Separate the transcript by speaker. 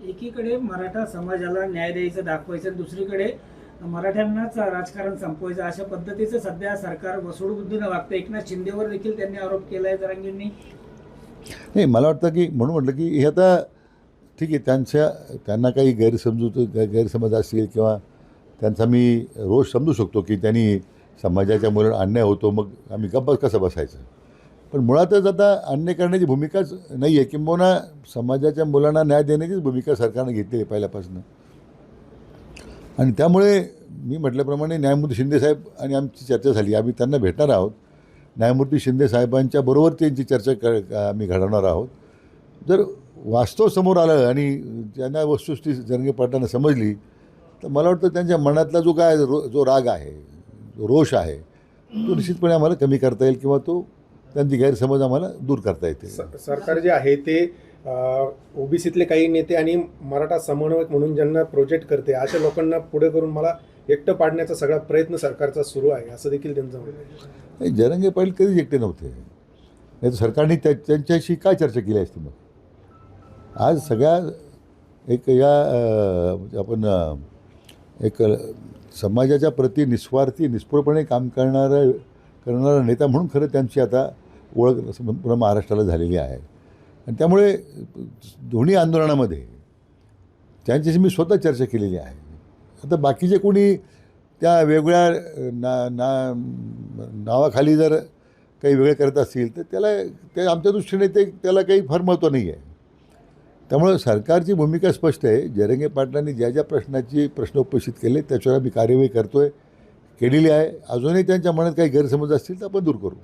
Speaker 1: एकीकडे मराठा समाजाला न्याय द्यायचं दाखवायचं, दुसरीकडे मराठ्यांनाच राजकारण संपवायचं, अशा पद्धतीचं सध्या सरकार वसूडबुद्धीनं वागतं. एकनाथ शिंदेवर देखील त्यांनी आरोप केलाय जरांगेंनी.
Speaker 2: नाही, मला वाटतं की म्हणून म्हटलं की हे आता ठीक आहे, त्यांना काही गैरसमज असतील किंवा त्यांचा मी रोष समजू शकतो की त्यांनी समाजाच्या मुलांना अन्याय होतो, मग आम्ही गप्प कसं बसायचं. पण मुळातच आता अन्याय करण्याची भूमिकाच नाही आहे, किंबहुना समाजाच्या मुलांना न्याय देण्याचीच भूमिका सरकारने घेतली आहे पहिल्यापासून. आणि त्यामुळे मी म्हटल्याप्रमाणे न्यायमूर्ती शिंदेसाहेब आणि आमची चर्चा झाली, आम्ही त्यांना भेटणार आहोत. न्यायमूर्ती शिंदेसाहेबांच्या बरोबर त्यांची चर्चा आम्ही घडवणार आहोत. जर वास्तव समोर आलं आणि त्यांना वस्तुस्थिती जरांगे पाटलांना समजली, तर मला वाटतं त्यांच्या मनातला जो राग आहे, जो रोष आहे, तो निश्चितपणे आम्हाला कमी करता येईल किंवा तो त्यांची गैरसमज आम्हाला दूर करता येते.
Speaker 3: सरकार जे आहे ते ओबीसीतले काही नेते आणि मराठा समन्वयक म्हणून ज्यांना प्रोजेक्ट करते अशा लोकांना पुढे करून मला एकटं पाडण्याचा सगळा प्रयत्न सरकारचा सुरू आहे, असं देखील त्यांचं म्हणणं आहे.
Speaker 2: जरांगे पाटील कधीच एकटे नव्हते, नाही तर सरकारने त्यांच्याशी काय चर्चा केली असती. मग आज सगळ्या एक आपण एक समाजाच्या प्रती निस्पृहपणे काम करणारा नेता म्हणून खरं त्यांची आता ओळख पूर्ण महाराष्ट्राला झालेली आहे. आणि त्यामुळे दोन्ही आंदोलनामध्ये त्यांच्याशी मी स्वतः चर्चा केलेली आहे. आता बाकीचे कोणी त्या वेगळ्या नावाखाली जर काही वेगळे करत असतील तर ते आमच्या दृष्टीने त्याला काही फार महत्त्व नाही आहे. त्यामुळे सरकारची भूमिका स्पष्ट आहे. जरांगे पाटलांनी ज्या प्रश्न उपस्थित केले त्याच्यावर आम्ही कार्यवाही केलेली आहे. अजूनही त्यांच्या मनात काही गैरसमज असतील तर आपण दूर करू.